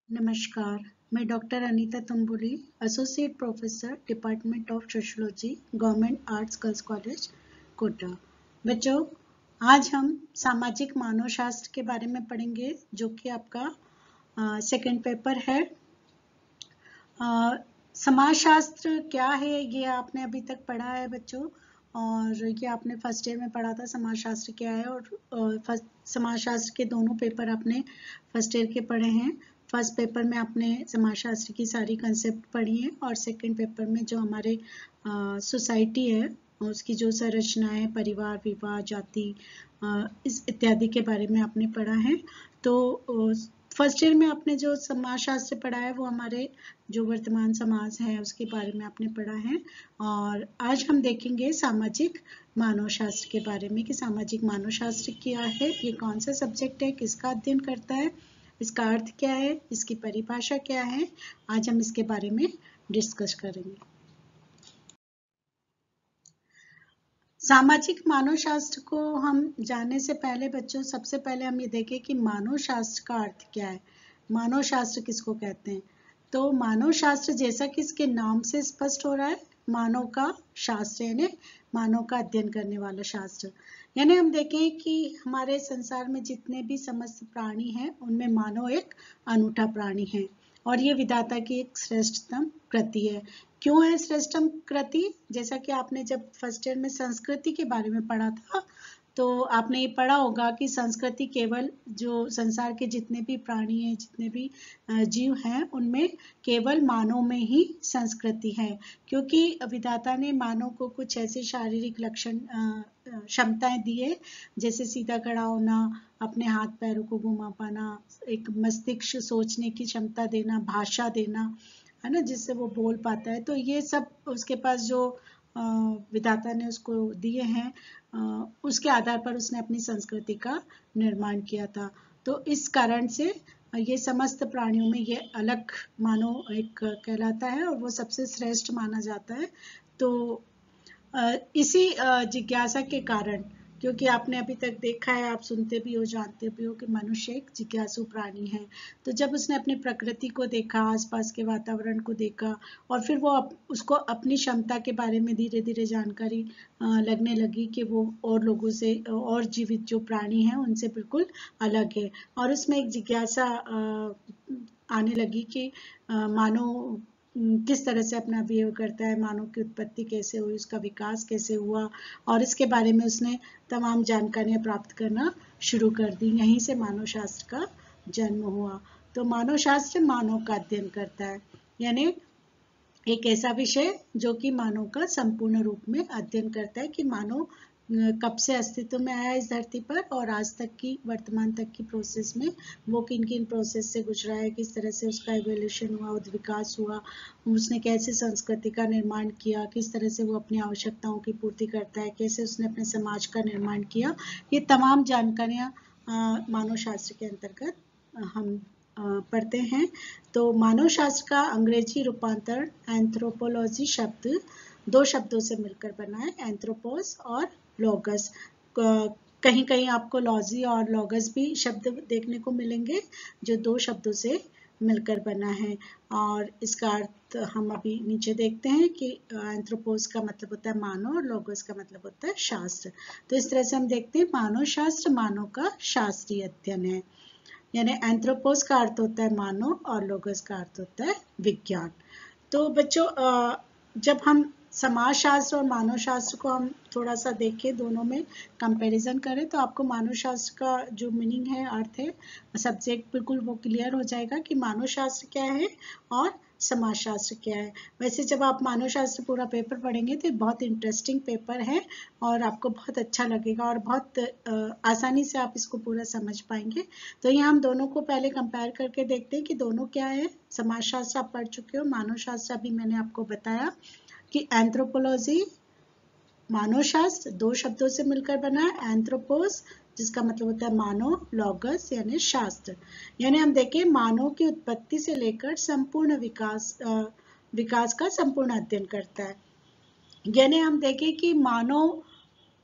नमस्कार, मैं doctor Anita Tambuli, associate professor, department of sociology, government arts girls college, Kota. बच्चों, आज हम सामाजिक मानवशास्त्र के बारे में पढ़ेंगे, जो कि आपका सेकंड पेपर है। समाजशास्त्र क्या है, ये आपने अभी तक पढ़ा है बच्चों, और ये आपने फर्स्ट ईयर में पढ़ा था समाजशास्त्र क्या है, और समाजशास्त्र के दोनों पेपर आपने फर्स्ट ईयर के पढ़े हैं। फर्स्ट पेपर में आपने समाजशास्त्र की सारी कंसेप्ट पढ़ी है, और सेकंड पेपर में जो हमारे सोसाइटी है उसकी जो संरचना है, परिवार, विवाह, जाति, इस इत्यादि के बारे में आपने पढ़ा है। तो फर्स्ट ईयर में आपने जो समाजशास्त्र पढ़ा है वो हमारे जो वर्तमान समाज है उसके बारे में आपने पढ़ा है, और आज हम देखेंगे सामाजिक मानवशास्त्र के बारे में कि सामाजिक मानवशास्त्र क्या है, ये कौन सा सब्जेक्ट है, किसका अध्ययन करता है, इसका अर्थ क्या है, इसकी परिभाषा क्या है। आज हम इसके बारे में डिस्कस करेंगे। सामाजिक मानवशास्त्र को हम जानने से पहले बच्चों, सबसे पहले हम ये देखें कि मानवशास्त्र का अर्थ क्या है। मानवशास्त्र किसको कहते हैं? तो मानवशास्त्र, जैसा कि इसके नाम से स्पष्ट हो रहा है, मानव का शास्त्र, यानी मानव का अध्ययन करने वाला शास्त्र। यानी हम देखें कि हमारे संसार में जितने भी समस्त प्राणी हैं उनमें मानव एक अनूठा प्राणी है, और ये विधाता की एक श्रेष्ठतम कृति है। क्यों है श्रेष्ठतम कृति? जैसा कि आपने जब फर्स्ट ईयर में संस्कृति के बारे में पढ़ा था, तो आपने ये पढ़ा होगा कि संस्कृति केवल जो संसार के जितने भी प्राणी हैं, जितने भी जीव हैं, उनमें केवल मानव में ही संस्कृति है, क्योंकि विधाता ने मानव को कुछ ऐसे शारीरिक लक्षण, क्षमताएं दी है, जैसे सीधा खड़ा होना, अपने हाथ पैरों को घुमा पाना, एक मस्तिष्क सोचने की क्षमता देना, भाषा देना, है ना, जिससे वो बोल पाता है। तो ये सब उसके पास जो विधाता ने उसको दिए हैं, उसके आधार पर उसने अपनी संस्कृति का निर्माण किया था। तो इस कारण से ये समस्त प्राणियों में ये अलग मानो एक कहलाता है, और वो सबसे श्रेष्ठ माना जाता है। तो इसी जिज्ञासा के कारण, क्योंकि आपने अभी तक देखा है, आप सुनते भी हो, जानते भी हो कि मनुष्य एक जिज्ञासु प्राणी है। तो जब उसने अपनी प्रकृति को देखा, आसपास के वातावरण को देखा, और फिर वो उसको अपनी क्षमता के बारे में धीरे धीरे जानकारी लगने लगी कि वो और लोगों से, और जीवित जो प्राणी हैं उनसे बिल्कुल अलग है, और उसमें एक जिज्ञासा आने लगी कि मानव किस तरह से अपना बिहेव करता है, मानव की उत्पत्ति कैसे हुई, उसका विकास कैसे हुआ, और इसके बारे में उसने तमाम जानकारियां प्राप्त करना शुरू कर दी। यहीं से मानव शास्त्र का जन्म हुआ। तो मानव शास्त्र मानव का अध्ययन करता है, यानी एक ऐसा विषय जो कि मानव का संपूर्ण रूप में अध्ययन करता है कि मानव कब से अस्तित्व में आया इस धरती पर, और आज तक की, वर्तमान तक की प्रोसेस में वो किन किन प्रोसेस से गुजरा है, किस तरह से उसका इवोल्यूशन हुआ, विकास हुआ, उसने कैसे संस्कृति का निर्माण किया, किस तरह से वो अपनी आवश्यकताओं की पूर्ति करता है, कैसे उसने अपने समाज का निर्माण किया। ये तमाम जानकारियाँ मानव शास्त्र के अंतर्गत हम पढ़ते हैं। तो मानव शास्त्र का अंग्रेजी रूपांतरण एंथ्रोपोलॉजी शब्द दो शब्दों से मिलकर बना है, एंथ्रोपोस और लोगस। कहीं कहीं आपको लॉजी और लोगस भी शब्द देखने को मिलेंगे, जो दो शब्दों से मिलकर बना है। और इसका अर्थ हम अभी नीचे देखते हैं कि एंथ्रोपोस का मतलब होता है मानव, और लोगस का मतलब होता है शास्त्र। तो इस तरह से हम देखते हैं मानव शास्त्र मानव का शास्त्रीय अध्ययन है, यानी एंथ्रोपोस का अर्थ होता है मानव, और लोगस का अर्थ होता है विज्ञान। तो बच्चों, जब हम समाज शास्त्र और मानव शास्त्र को हम थोड़ा सा देखें, दोनों में कंपैरिजन करें, तो आपको मानव शास्त्र का जो मीनिंग है, अर्थ है, सब्जेक्ट बिल्कुल वो क्लियर हो जाएगा कि मानव शास्त्र क्या है और समाज शास्त्र क्या है। वैसे जब आप मानव शास्त्र पूरा पेपर पढ़ेंगे तो बहुत इंटरेस्टिंग पेपर है, और आपको बहुत अच्छा लगेगा, और बहुत आसानी से आप इसको पूरा समझ पाएंगे। तो यहाँ हम दोनों को पहले कंपेयर करके देखते हैं कि दोनों क्या है। समाज शास्त्र आप पढ़ चुके हो, मानव शास्त्र अभी मैंने आपको बताया कि एंथ्रोपोलॉजी मानव शास्त्र दो शब्दों से मिलकर बना है, एंथ्रोपोस जिसका मतलब होता है मानव, लोगस यानी शास्त्र। यानी हम देखें मानव की उत्पत्ति से लेकर संपूर्ण विकास का संपूर्ण अध्ययन करता है। यानी हम देखें कि मानव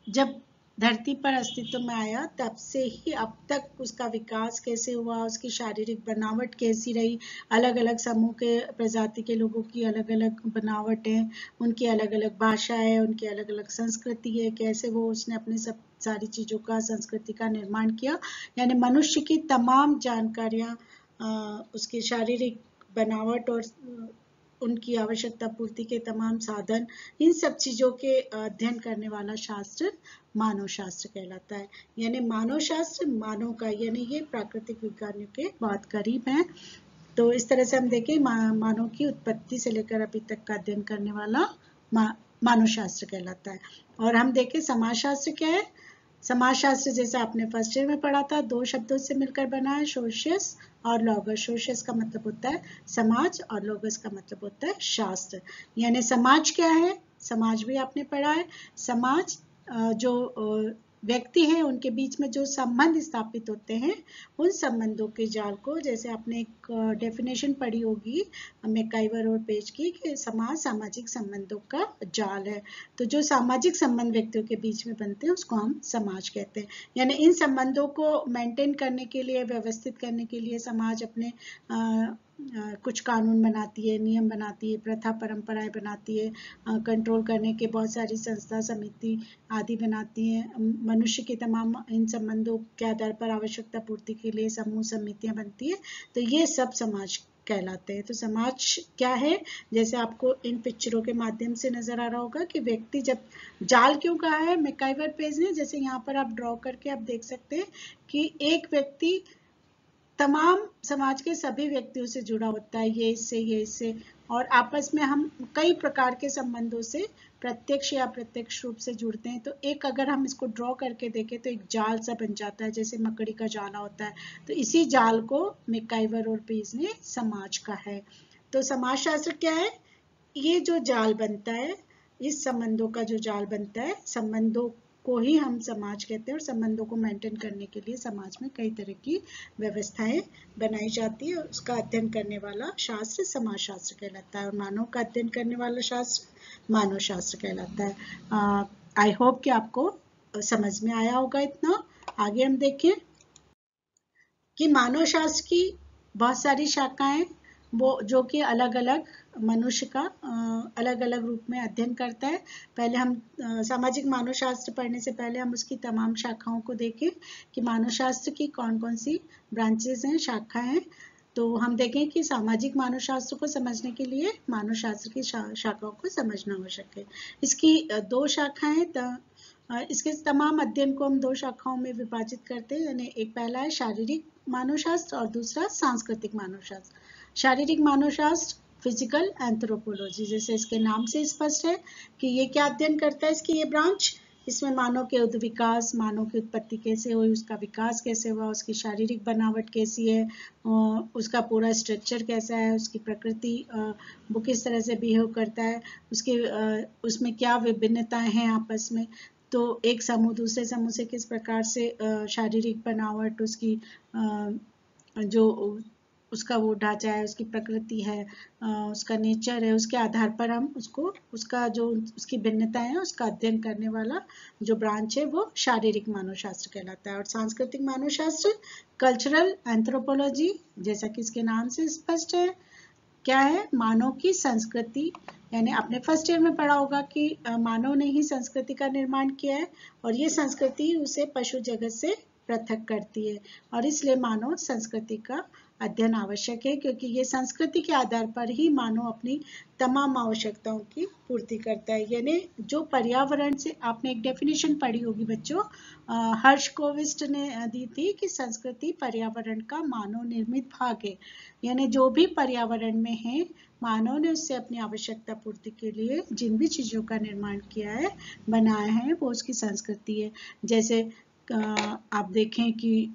जब धरती पर अस्तित्व में आया तब से ही अब तक उसका विकास कैसे हुआ, उसकी शारीरिक बनावट कैसी रही, अलग अलग समूह के प्रजाति के लोगों की अलग अलग बनावट है, उनकी अलग अलग भाषा है, उनकी अलग अलग संस्कृति है, कैसे वो उसने अपने सब सारी चीज़ों का संस्कृति का निर्माण किया। यानी मनुष्य की तमाम जानकारियाँ, उसकी शारीरिक बनावट और उनकी आवश्यकता पूर्ति के तमाम साधन, इन सब चीज़ों के अध्ययन करने वाला शास्त्र मानव शास्त्र कहलाता है। यानी मानव शास्त्र मानव का, यानी ये प्राकृतिक विज्ञान के बहुत करीब है। तो इस तरह से हम देखें मानव की उत्पत्ति से लेकर अभी तक का अध्ययन करने वाला मानव शास्त्र कहलाता है। और हम देखें समाजशास्त्र क्या है। समाजशास्त्र जैसे आपने फर्स्ट ईयर में पढ़ा था, दो शब्दों से मिलकर बना है, सोशियस और लॉगस। सोशियस का मतलब होता है समाज और लॉगस का मतलब होता है शास्त्र। यानी समाज क्या है, समाज भी आपने पढ़ा है। समाज जो व्यक्ति हैं उनके बीच में जो संबंध स्थापित होते हैं, उन संबंधों के जाल को, जैसे आपने एक डेफिनेशन पढ़ी होगी मैकाइवर और पेज की, कि समाज सामाजिक संबंधों का जाल है। तो जो सामाजिक संबंध व्यक्तियों के बीच में बनते हैं उसको हम समाज कहते हैं। यानी इन संबंधों को मेंटेन करने के लिए, व्यवस्थित करने के लिए समाज अपने कुछ कानून बनाती है, नियम बनाती है, प्रथा परंपराएं बनाती है, कंट्रोल करने के बहुत सारी संस्था समिति आदि बनाती हैं। मनुष्य के तमाम इन संबंधों के आधार पर आवश्यकता पूर्ति के लिए समूह समितियां बनती है। तो ये सब समाज कहलाते हैं। तो समाज क्या है, जैसे आपको इन पिक्चरों के माध्यम से नजर आ रहा होगा कि व्यक्ति जब, जाल क्यों कहा है मैकाइवर पेज ने, जैसे यहाँ पर आप ड्रॉ करके आप देख सकते हैं कि एक व्यक्ति तमाम समाज के सभी व्यक्तियों से जुड़ा होता है, ये इससे, और आपस में हम कई प्रकार के संबंधों से प्रत्यक्ष या अप्रत्यक्ष रूप से जुड़ते हैं। तो एक अगर हम इसको ड्रॉ करके देखें तो एक जाल सा बन जाता है, जैसे मकड़ी का जाला होता है। तो इसी जाल को मैकाइवर और पेज ने समाज का है। तो समाजशास्त्र क्या है, ये जो जाल बनता है, इस संबंधों का जो जाल बनता है, संबंधों को ही हम समाज कहते हैं। और संबंधों को मेंटेन करने के लिए समाज में कई तरह की व्यवस्थाएं बनाई जाती है, उसका अध्ययन करने वाला शास्त्र समाजशास्त्र कहलाता है। और मानव का अध्ययन करने वाला शास्त्र मानव शास्त्र कहलाता है। आई होप कि आपको समझ में आया होगा इतना। आगे हम देखें कि मानव शास्त्र की बहुत सारी शाखाएं, वो जो कि अलग अलग मनुष्य का अलग अलग रूप में अध्ययन करता है। पहले हम सामाजिक मानव शास्त्र पढ़ने से पहले हम उसकी तमाम शाखाओं को देखें कि मानव शास्त्र की कौन कौन सी ब्रांचेस हैं, शाखा हैं। तो हम देखें कि सामाजिक मानव शास्त्र को समझने के लिए मानव शास्त्र की शाखाओं को समझना आवश्यक है। इसकी दो शाखाएं, इसके तमाम अध्ययन को हम दो शाखाओं में विभाजित करते हैं। यानी एक पहला है शारीरिक मानव शास्त्र और दूसरा सांस्कृतिक मानव शास्त्र। शारीरिक मानव शास्त्र फिजिकल एंथ्रोपोलॉजी, जैसे इसके नाम से स्पष्ट है कि ये क्या अध्ययन करता है, इसकी ये ब्रांच, इसमें मानव के विकास, मानव की उत्पत्ति कैसे हुई, उसका विकास कैसे हुआ, उसकी शारीरिक बनावट कैसी है, उसका पूरा स्ट्रक्चर कैसा है, उसकी प्रकृति, वो किस तरह से बिहेव करता है, उसके उसमें क्या विभिन्नताएं हैं आपस में। तो एक समूह दूसरे समूह से किस प्रकार से शारीरिक बनावट, उसकी जो उसका वो ढांचा है, उसकी प्रकृति है, उसका नेचर है, उसके आधार पर हम उसको, उसका जो उसकी भिन्नताएं हैं उसका अध्ययन करने वाला जो ब्रांच है वो शारीरिक मानव शास्त्र कहलाता है। और सांस्कृतिक मानव शास्त्र कल्चरल एंथ्रोपोलॉजी, जैसा कि इसके नाम से स्पष्ट है, क्या है, मानव की संस्कृति। यानी आपने फर्स्ट ईयर में पढ़ा होगा कि मानव ने ही संस्कृति का निर्माण किया है और ये संस्कृति उसे पशु जगत से पृथक करती है। और इसलिए मानव संस्कृति का अध्ययन आवश्यक है, क्योंकि ये संस्कृति के आधार पर ही मानव अपनी तमाम आवश्यकताओं की पूर्ति करता है। यानी जो पर्यावरण से, आपने एक डेफिनेशन पढ़ी होगी बच्चों, हर्ष कोविस्ट ने दी थी कि संस्कृति पर्यावरण का मानव निर्मित भाग है। यानी जो भी पर्यावरण में है, मानव ने उससे अपनी आवश्यकता पूर्ति के लिए जिन भी चीजों का निर्माण किया है, बनाया है, वो उसकी संस्कृति है। जैसे आप देखें कि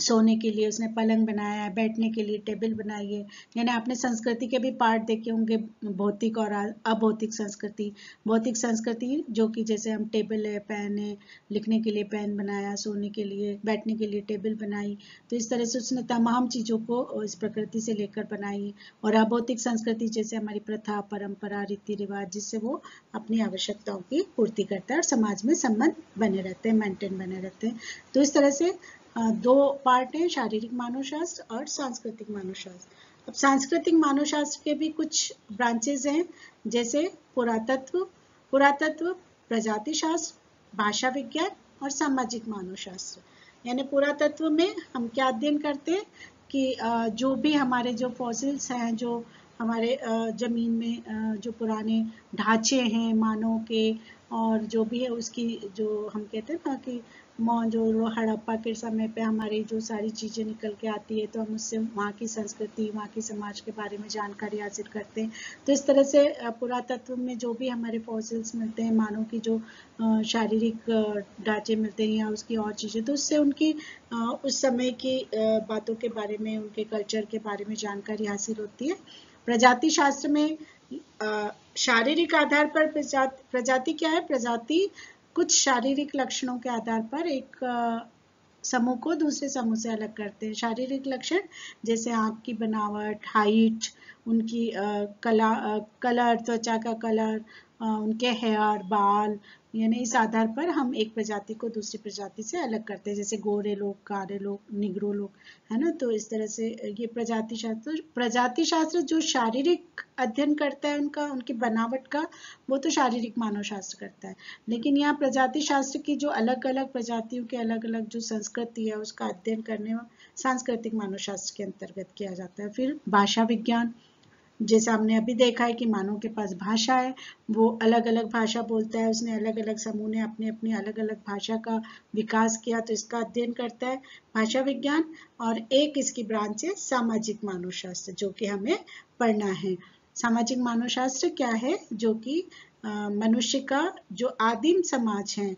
सोने के लिए उसने पलंग बनाया है, बैठने के लिए टेबल बनाई है। यानी आपने संस्कृति के भी पार्ट देखे होंगे, भौतिक और अभौतिक संस्कृति। भौतिक संस्कृति जो कि जैसे हम टेबल है, पेन है, लिखने के लिए पेन बनाया, सोने के लिए, बैठने के लिए टेबल बनाई। तो इस तरह से उसने तमाम चीज़ों को इस प्रकृति से लेकर बनाई। और अभौतिक संस्कृति जैसे हमारी प्रथा, परंपरा, रीति रिवाज, जिससे वो अपनी आवश्यकताओं की पूर्ति करता है और समाज में संबंध बने रहते हैं, मेंटेन बने रहते हैं। तो इस तरह से दो पार्ट हैं, शारीरिक मानवशास्त्र और सांस्कृतिक मानवशास्त्र। अब सांस्कृतिक मानवशास्त्र के भी कुछ ब्रांचेज हैं, जैसे पुरातत्व, प्रजाति शास्त्र, भाषा विज्ञान और सामाजिक मानवशास्त्र। यानी पुरातत्व में हम क्या अध्ययन करते हैं कि जो भी हमारे जो फॉसिल्स हैं, जो हमारे जमीन में जो पुराने ढांचे हैं मानव के, और जो भी है उसकी, जो हम कहते हैं ना कि जो हड़प्पा के समय पे हमारी जो सारी चीज़ें निकल के आती है, तो हम उससे वहाँ की संस्कृति, वहाँ के समाज के बारे में जानकारी हासिल करते हैं। तो इस तरह से पुरातत्व में जो भी हमारे फॉसिल्स मिलते हैं, मानव की जो शारीरिक ढांचे मिलते हैं या उसकी और चीज़ें, तो उससे उनकी उस समय की बातों के बारे में, उनके कल्चर के बारे में जानकारी हासिल होती है। प्रजाति शास्त्र में शारीरिक आधार पर प्रजाति क्या है? प्रजाति कुछ शारीरिक लक्षणों के आधार पर एक समूह को दूसरे समूह से अलग करते हैं। शारीरिक लक्षण जैसे आँख की बनावट, हाइट, उनकी कलर, त्वचा का कलर, उनके हेयर, बाल, यानी इस आधार पर हम एक प्रजाति को दूसरी प्रजाति से अलग करते हैं। जैसे गोरे लोग, काले लोग, निग्रो लोग, है ना। तो इस तरह से ये प्रजाति शास्त्र जो शारीरिक अध्ययन करता है उनका, उनकी बनावट का, वो तो शारीरिक मानव शास्त्र करता है। लेकिन यहाँ प्रजाति शास्त्र की जो अलग अलग प्रजातियों के अलग अलग जो संस्कृति है उसका अध्ययन करने में सांस्कृतिक मानव शास्त्र के अंतर्गत किया जाता है। फिर भाषा विज्ञान, जैसा हमने अभी देखा है कि मानव के पास भाषा है, वो अलग अलग भाषा बोलता है, उसने अलग अलग समूह ने अपनी अपनी अलग अलग भाषा का विकास किया, तो इसका अध्ययन करता है भाषा विज्ञान। और एक इसकी ब्रांच है सामाजिक मानवशास्त्र, जो कि हमें पढ़ना है। सामाजिक मानवशास्त्र क्या है? जो कि मनुष्य का जो आदिम समाज है,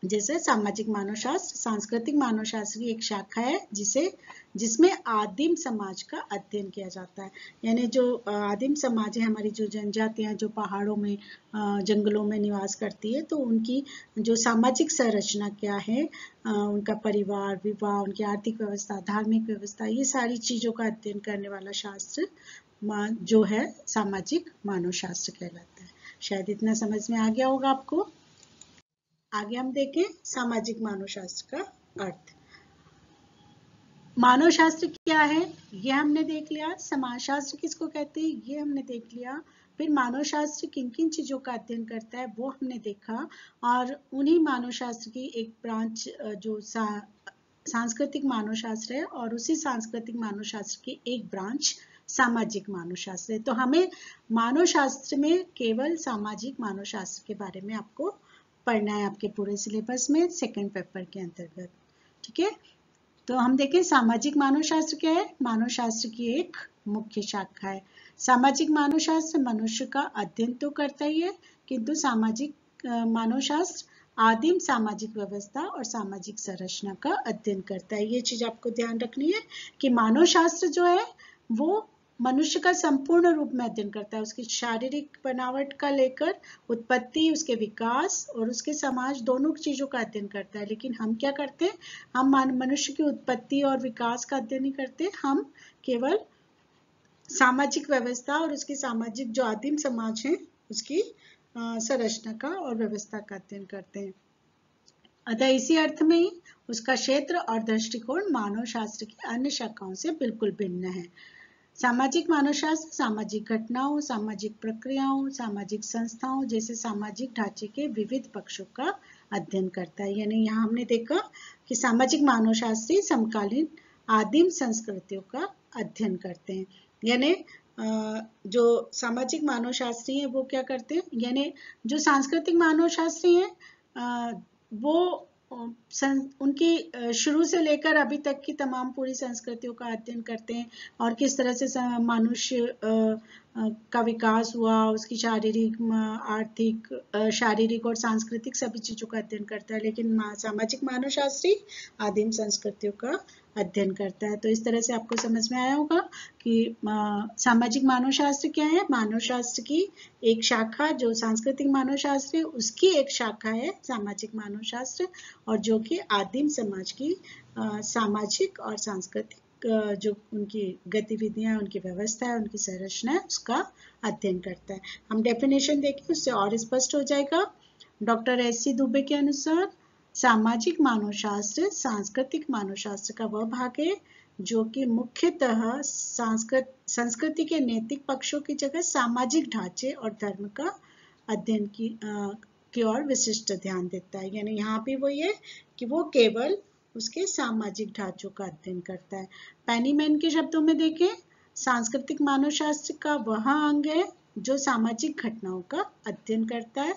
जैसे सामाजिक मानवशास्त्र सांस्कृतिक मानवशास्त्र की एक शाखा है जिसमें आदिम समाज का अध्ययन किया जाता है। यानी जो आदिम समाज है, हमारी जो जनजातियां जो पहाड़ों में, जंगलों में निवास करती है, तो उनकी जो सामाजिक संरचना क्या है, उनका परिवार, विवाह, उनकी आर्थिक व्यवस्था, धार्मिक व्यवस्था, ये सारी चीजों का अध्ययन करने वाला शास्त्र जो है सामाजिक मानवशास्त्र कहलाता है। शायद इतना समझ में आ गया होगा आपको। आगे हम देखें सामाजिक मानवशास्त्र का अर्थ। मानवशास्त्र क्या है ये हमने देख लिया। समाजशास्त्र किसको कहते हैं ये हमने देख लिया। फिर मानवशास्त्र किन किन चीजों का अध्ययन करता है वो हमने देखा। और उन्हीं मानवशास्त्र की एक ब्रांच जो सांस्कृतिक मानवशास्त्र है, और उसी सांस्कृतिक मानवशास्त्र की एक ब्रांच सामाजिक मानवशास्त्र है। तो हमें मानवशास्त्र में केवल सामाजिक मानवशास्त्र के बारे में आपको पढ़ना है आपके पूरे सिलेबस में, सेकंड पेपर के अंतर्गत। ठीक है, तो हम देखें सामाजिक मानवशास्त्र क्या है। मानवशास्त्र की एक मुख्य शाखा है। सामाजिक मानवशास्त्र मनुष्य का अध्ययन तो करता ही है, किंतु सामाजिक मानवशास्त्र आदिम सामाजिक व्यवस्था और सामाजिक संरचना का अध्ययन करता है। ये चीज आपको ध्यान रखनी है कि मानवशास्त्र जो है वो मनुष्य का संपूर्ण रूप में अध्ययन करता है, उसकी शारीरिक बनावट का लेकर उत्पत्ति, उसके विकास और उसके समाज, दोनों चीजों का अध्ययन करता है। लेकिन हम क्या करते हैं, हम मनुष्य की उत्पत्ति और विकास का अध्ययन नहीं करते, हम केवल सामाजिक व्यवस्था और उसकी सामाजिक जो आदिम समाज है उसकी संरचना का और व्यवस्था का अध्ययन करते हैं। अतः इसी अर्थ में ही उसका क्षेत्र और दृष्टिकोण मानव शास्त्र की अन्य शाखाओं से बिल्कुल भिन्न है। सामाजिक मानवशास्त्र सामाजिक घटनाओं, सामाजिक प्रक्रियाओं, सामाजिक संस्थाओं जैसे सामाजिक ढांचे के विविध पक्षों का अध्ययन करता है। यानी यहाँ हमने देखा कि सामाजिक मानवशास्त्री समकालीन आदिम संस्कृतियों का अध्ययन करते हैं। यानी जो सामाजिक मानवशास्त्री हैं वो क्या करते हैं, यानी जो सांस्कृतिक मानवशास्त्री हैं वो उनकी शुरू से लेकर अभी तक की तमाम पूरी संस्कृतियों का अध्ययन करते हैं और किस तरह से मनुष्य का विकास हुआ, उसकी शारीरिक, आर्थिक, शारीरिक और सांस्कृतिक सभी चीजों का अध्ययन करता है। लेकिन सामाजिक मानवशास्त्री आदिम संस्कृतियों का अध्ययन करता है। तो इस तरह से आपको समझ में आया होगा कि सामाजिक मानवशास्त्र क्या है। मानवशास्त्र की एक शाखा जो सांस्कृतिक मानवशास्त्र है, उसकी एक शाखा है सामाजिक मानवशास्त्र, और जो कि आदिम समाज की सामाजिक और सांस्कृतिक जो उनकी गतिविधियां, उनकी व्यवस्था है, उनकी संरचना है, उसका अध्ययन करता है। हम डेफिनेशन देखें उससे और स्पष्ट हो जाएगा। Doctor SC. दुबे के अनुसार सामाजिक मानवशास्त्र सांस्कृतिक मानवशास्त्र का वह भाग है जो कि मुख्यतः संस्कृति के नैतिक पक्षों की जगह सामाजिक ढांचे और धर्म का अध्ययन की ओर विशिष्ट ध्यान देता है। यानी यहाँ भी वही है कि वो केवल उसके सामाजिक ढांचों का अध्ययन करता है। पेनीमैन के शब्दों में देखें, सांस्कृतिक मानवशास्त्र का वह अंग है जो सामाजिक घटनाओं का अध्ययन करता है,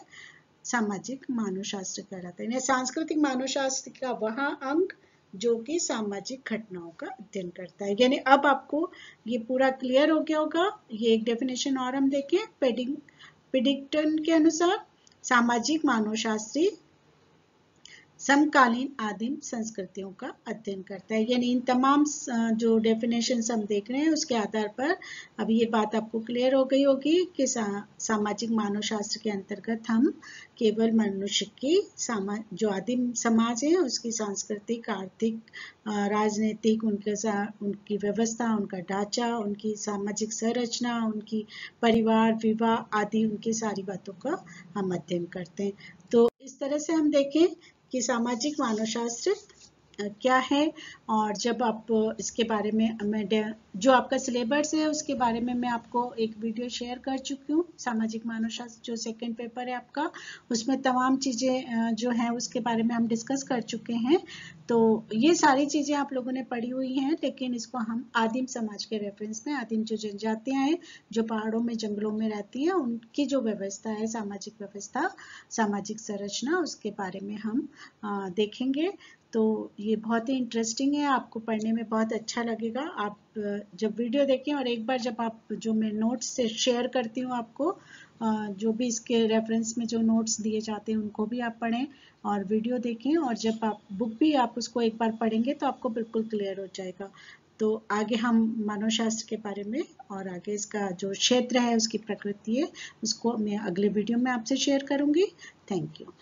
सामाजिक मानवशास्त्र कहलाता है। सांस्कृतिक मानवशास्त्र का वह अंग जो कि सामाजिक घटनाओं का अध्ययन करता है। यानी अब आपको ये पूरा क्लियर हो गया होगा। ये एक डेफिनेशन और हम देखें, पेडिंगटन के अनुसार सामाजिक मानवशास्त्री समकालीन आदिम संस्कृतियों का अध्ययन करता है। यानी इन तमाम जो डेफिनेशंस हम देख रहे हैं उसके आधार पर अब ये बात आपको क्लियर हो गई होगी कि सामाजिक मानवशास्त्र के अंतर्गत हम केवल मनुष्य की जो आदिम समाज है उसकी सांस्कृतिक, आर्थिक, राजनीतिक, उनकी व्यवस्था, उनका ढांचा, उनकी सामाजिक संरचना, उनकी परिवार, विवाह आदि उनकी सारी बातों का हम अध्ययन करते हैं। तो इस तरह से हम देखें कि सामाजिक मानवशास्त्र क्या है। और जब आप इसके बारे में मैं जो आपका सिलेबस है उसके बारे में मैं आपको एक वीडियो शेयर कर चुकी हूँ। सामाजिक मानवशास्त्र जो सेकंड पेपर है आपका, उसमें तमाम चीज़ें जो हैं उसके बारे में हम डिस्कस कर चुके हैं। तो ये सारी चीज़ें आप लोगों ने पढ़ी हुई हैं, लेकिन इसको हम आदिम समाज के रेफरेंस में, आदिम जो जनजातियाँ हैं जो पहाड़ों में, जंगलों में रहती हैं, उनकी जो व्यवस्था है, सामाजिक व्यवस्था, सामाजिक संरचना, उसके बारे में हम देखेंगे। तो ये बहुत ही इंटरेस्टिंग है, आपको पढ़ने में बहुत अच्छा लगेगा। आप जब वीडियो देखें और एक बार जब आप जो मैं नोट्स से शेयर करती हूँ आपको, जो भी इसके रेफरेंस में जो नोट्स दिए जाते हैं उनको भी आप पढ़ें और वीडियो देखें, और जब आप बुक भी आप उसको एक बार पढ़ेंगे तो आपको बिल्कुल क्लियर हो जाएगा। तो आगे हम मानवशास्त्र के बारे में और आगे इसका जो क्षेत्र है, उसकी प्रकृति है, उसको मैं अगले वीडियो में आपसे शेयर करूँगी। Thank you.